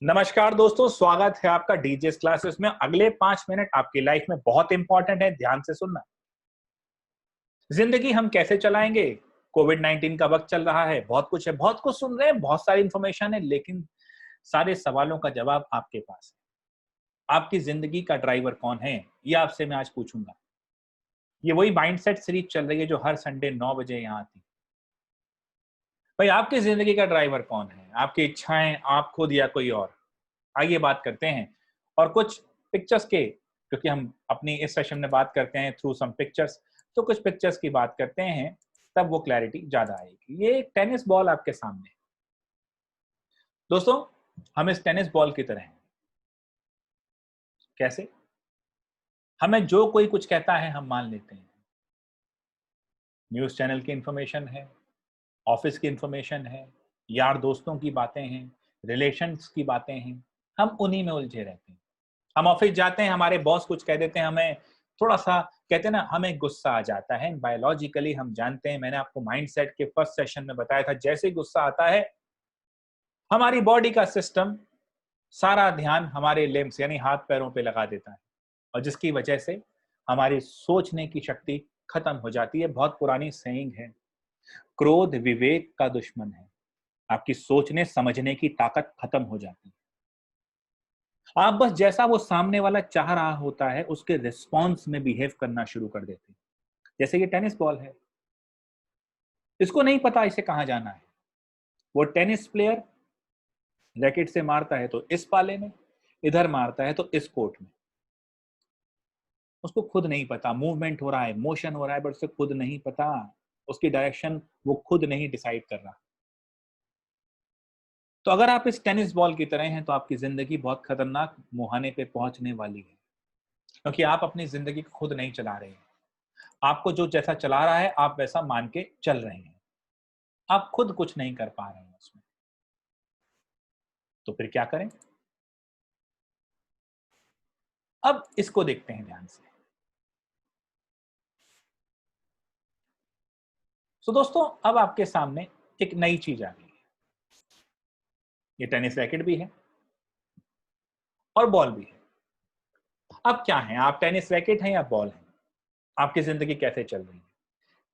नमस्कार दोस्तों, स्वागत है आपका डीजेस क्लासेस में। अगले 5 मिनट आपकी लाइफ में बहुत इंपॉर्टेंट है, ध्यान से सुनना। जिंदगी हम कैसे चलाएंगे? कोविड-19 का वक्त चल रहा है, बहुत कुछ है, बहुत कुछ सुन रहे हैं, बहुत सारी इंफॉर्मेशन है, लेकिन सारे सवालों का जवाब आपके पास है। आपकी जिंदगी का ड्राइवर कौन है, ये आपसे मैं आज पूछूंगा। ये वही माइंडसेट सीरीज चल रही है जो हर संडे 9 बजे यहाँ आती है। भाई, आपकी जिंदगी का ड्राइवर कौन है? आपकी इच्छाएं, आप खुद या कोई और? आइए बात करते हैं। और कुछ पिक्चर्स के, क्योंकि हम अपनी इस सेशन में बात करते हैं थ्रू सम पिक्चर्स, तो कुछ पिक्चर्स की बात करते हैं, तब वो क्लैरिटी ज्यादा आएगी। ये एक टेनिस बॉल आपके सामने है। दोस्तों, हम इस टेनिस बॉल की तरह हैं। कैसे? हमें जो कोई कुछ कहता है हम मान लेते हैं। न्यूज चैनल की इंफॉर्मेशन है, ऑफिस की इंफॉर्मेशन है, यार दोस्तों की बातें हैं, रिलेशंस की बातें हैं, हम उन्हीं में उलझे रहते हैं। हम ऑफिस जाते हैं, हमारे बॉस कुछ कह देते हैं, हमें थोड़ा-सा, कहते हैं ना, हमें गुस्सा आ जाता है। बायोलॉजिकली हम जानते हैं, मैंने आपको माइंडसेट के फर्स्ट सेशन में बताया था, जैसे ही गुस्सा आता है, हमारी बॉडी का सिस्टम सारा ध्यान हमारे लिम्स यानी हाथ-पैरों पे लगा देता है और जिसकी वजह से हमारी सोचने की शक्ति खत्म हो जाती है। बहुत पुरानी सेइंग है, क्रोध विवेक का दुश्मन है। आपकी सोचने समझने की ताकत खत्म हो जाती है। आप बस जैसा वो सामने वाला चाह रहा होता है, उसके रिस्पॉन्स में बिहेव करना शुरू कर देते हैं। जैसे ये टेनिस बॉल है, इसको नहीं पता इसे कहाँ जाना है। वो टेनिस प्लेयर रैकेट से मारता है तो इस पाले में, इधर मारता है तो इस कोर्ट में। उसको खुद नहीं पता मूवमेंट हो रहा है, मोशन हो रहा है, बट उसे खुद नहीं पता। उसकी डायरेक्शन वो खुद नहीं डिसाइड कर रहा। तो अगर आप इस टेनिस बॉल की तरह हैं, तो आपकी जिंदगी बहुत खतरनाक मुहाने पे पहुंचने वाली है, क्योंकि आप अपनी जिंदगी को खुद नहीं चला रहे हैं। आपको जो जैसा चला रहा है, आप वैसा मान के चल रहे हैं। आप खुद कुछ नहीं कर पा रहे हैं उसमें। तो फिर क्या करें? अब इसको देखते हैं ध्यान से। तो दोस्तों, अब आपके सामने एक नई चीज आ गई है। ये टेनिस रैकेट भी है और बॉल भी है। अब क्या है, आप टेनिस रैकेट हैं या बॉल हैं? आपकी जिंदगी कैसे चल रही है?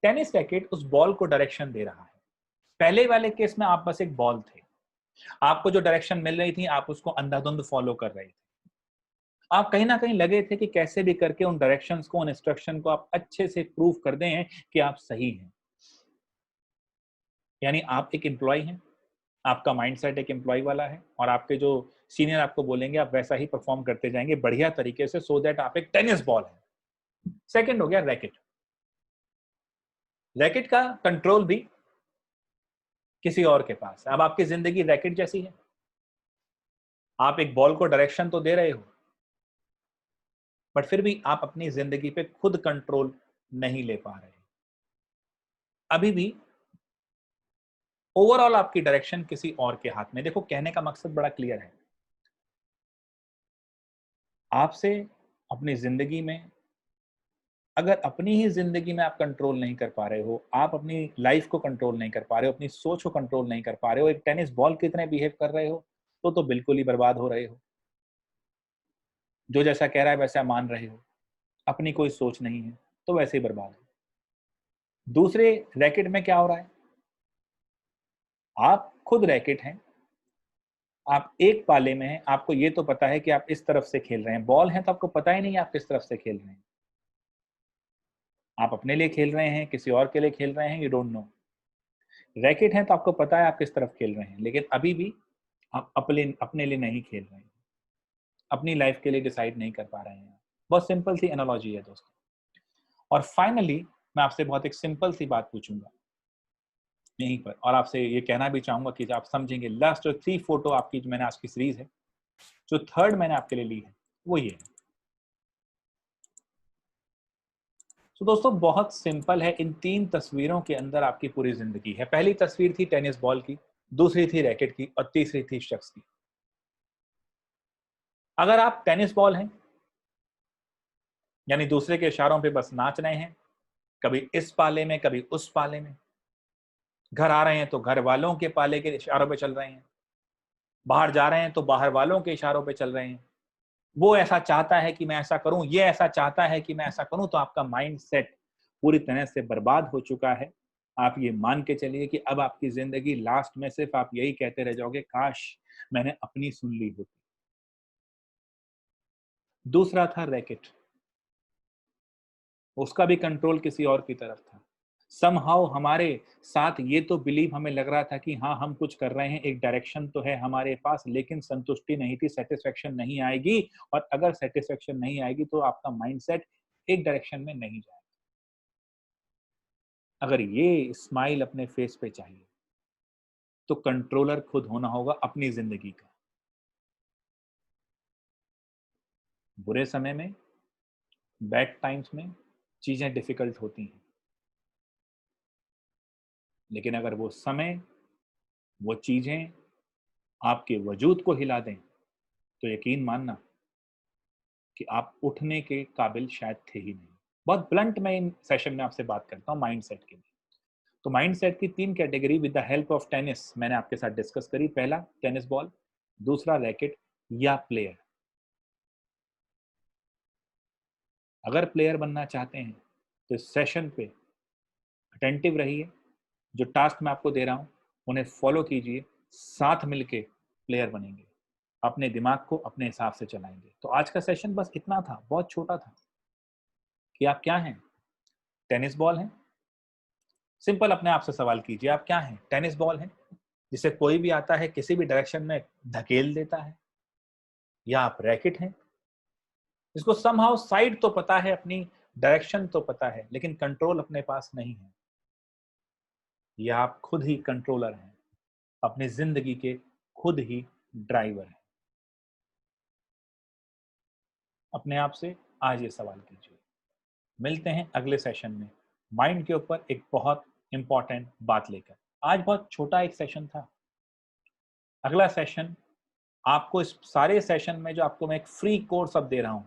टेनिस रैकेट उस बॉल को डायरेक्शन दे रहा है। पहले वाले केस में आप बस एक बॉल थे। आपको जो डायरेक्शन मिल रही थी, आप उसको अंधाधुंध फॉलो कर रहे थे। आप कहीं ना कहीं लगे थे कि कैसे भी करके उन डायरेक्शंस को, उन इंस्ट्रक्शन को आप अच्छे से प्रूव कर दें कि आप सही हैं। यानी आप एक एम्प्लॉय हैं, आपका माइंडसेट एक एम्प्लॉय वाला है और आपके जो सीनियर आपको बोलेंगे आप वैसा ही परफॉर्म करते जाएंगे बढ़िया तरीके से, सो दैट आप एक टेनिस बॉल है। सेकंड हो गया रैकेट। रैकेट का कंट्रोल भी किसी और के पास है। अब आपकी जिंदगी रैकेट जैसी है। आप एक बॉल को डायरेक्शन तो दे रहे हो, बट फिर भी आप अपनी जिंदगी पे खुद कंट्रोल नहीं ले पा रहे। अभी भी ओवरऑल आपकी डायरेक्शन किसी और के हाथ में। देखो, कहने का मकसद बड़ा क्लियर है। आपसे अपनी जिंदगी में, अगर अपनी ही जिंदगी में आप कंट्रोल नहीं कर पा रहे हो, आप अपनी लाइफ को कंट्रोल नहीं कर पा रहे हो, अपनी सोच को कंट्रोल नहीं कर पा रहे हो, एक टेनिस बॉल की तरह बिहेव कर रहे हो, तो बिल्कुल ही बर्बाद हो रहे हो। जो जैसा कह रहा है वैसा मान रहे हो, अपनी कोई सोच नहीं है, तो वैसे ही बर्बाद हो। दूसरे रैकेट में क्या हो रहा है? आप खुद रैकेट हैं, आप एक पाले में हैं, आपको ये तो पता है कि आप इस तरफ से खेल रहे हैं। बॉल है तो आपको पता ही नहीं आप किस तरफ से खेल रहे हैं। आप अपने लिए खेल रहे हैं, किसी और के लिए खेल रहे हैं, यू डोंट नो। रैकेट है तो आपको पता है आप किस तरफ खेल रहे हैं, लेकिन अभी भी आप अपने लिए नहीं खेल रहे हैं, अपनी लाइफ के लिए डिसाइड नहीं कर पा रहे हैं। बहुत सिंपल सी एनालॉजी है दोस्तों। और फाइनली मैं आपसे बहुत एक सिंपल सी बात पूछूंगा यहीं पर, और आपसे ये कहना भी चाहूंगा कि आप समझेंगे। लास्ट जो 3 फोटो आपकी, जो मैंने आज की सीरीज है, जो थर्ड मैंने आपके लिए ली है, वो ये है। तो दोस्तों, बहुत सिंपल है। इन 3 तस्वीरों के अंदर आपकी पूरी जिंदगी है। पहली तस्वीर थी टेनिस बॉल की, दूसरी थी रैकेट की और तीसरी थी शख्स की। अगर आप टेनिस बॉल हैं, यानी दूसरे के इशारों पे बस नाच रहे हैं, कभी इस पाले में कभी उस पाले में, घर आ रहे हैं तो घर वालों के पाले के इशारों पे चल रहे हैं, बाहर जा रहे हैं तो बाहर वालों के इशारों पे चल रहे हैं। वो ऐसा चाहता है कि मैं ऐसा करूं, ये ऐसा चाहता है कि मैं ऐसा करूं, तो आपका माइंड सेट पूरी तरह से बर्बाद हो चुका है। आप ये मान के चलिए कि अब आपकी जिंदगी लास्ट में सिर्फ आप यही कहते रह जाओगे, काश मैंने अपनी सुन ली होती। दूसरा था रैकेट, उसका भी कंट्रोल किसी और की तरफ था। समहाउ हमारे साथ ये तो बिलीव हमें लग रहा था कि हाँ हम कुछ कर रहे हैं, एक डायरेक्शन तो है हमारे पास, लेकिन संतुष्टि नहीं थी, सेटिस्फेक्शन नहीं आएगी। और अगर सेटिस्फेक्शन नहीं आएगी तो आपका माइंडसेट एक डायरेक्शन में नहीं जाएगा। अगर ये स्माइल अपने फेस पे चाहिए तो कंट्रोलर खुद होना होगा अपनी जिंदगी का। बुरे समय में, बैड टाइम्स में चीजें डिफिकल्ट होती हैं, लेकिन अगर वो समय, वो चीजें आपके वजूद को हिला दें तो यकीन मानना कि आप उठने के काबिल शायद थे ही नहीं। बहुत ब्लंट मैं इन सेशन में आपसे बात करता हूँ माइंडसेट के लिए। तो माइंडसेट की 3 category with the help of tennis मैंने आपके साथ डिस्कस करी। पहला टेनिस बॉल, दूसरा रैकेट या प्लेयर। अगर प्लेयर बनना चाहते हैं तो इस सेशन पे अटेंटिव रहिए, जो टास्क मैं आपको दे रहा हूँ उन्हें फॉलो कीजिए, साथ मिलके प्लेयर बनेंगे, अपने दिमाग को अपने हिसाब से चलाएंगे। तो आज का सेशन बस इतना था, बहुत छोटा था कि आप क्या हैं। टेनिस बॉल हैं? सिंपल अपने आप से सवाल कीजिए, आप क्या हैं? टेनिस बॉल हैं जिसे कोई भी आता है किसी भी डायरेक्शन में धकेल देता है, या आप रैकेट हैं जिसको समहाउ साइड तो पता है, अपनी डायरेक्शन तो पता है, लेकिन कंट्रोल अपने पास नहीं है? या आप खुद ही कंट्रोलर हैं, अपनी जिंदगी के खुद ही ड्राइवर हैं? अपने आप से आज ये सवाल कीजिए। मिलते हैं अगले सेशन में माइंड के ऊपर एक बहुत इंपॉर्टेंट बात लेकर। आज बहुत छोटा एक सेशन था। अगला सेशन आपको, इस सारे सेशन में जो आपको मैं एक फ्री कोर्स अब दे रहा हूं,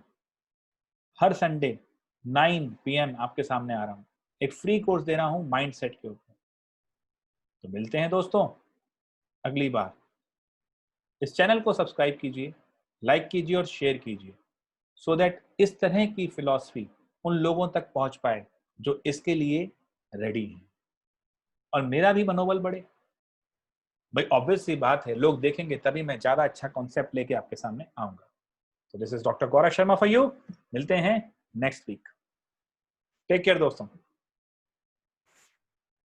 हर संडे 9 PM आपके सामने आ रहा हूं, एक फ्री कोर्स दे रहा हूं माइंडसेट के ऊपर। तो मिलते हैं दोस्तों अगली बार। इस चैनल को सब्सक्राइब कीजिए, लाइक कीजिए और शेयर कीजिए, सो दैट इस तरह की फिलॉसफी उन लोगों तक पहुंच पाए जो इसके लिए रेडी हैं, और मेरा भी मनोबल बढ़े। भाई ऑब्वियस सी बात है, लोग देखेंगे तभी मैं ज्यादा अच्छा कॉन्सेप्ट लेके आपके सामने आऊंगा। तो this is doctor Gaurav Sharma for you. मिलते हैं नेक्स्ट वीक। टेक केयर दोस्तों।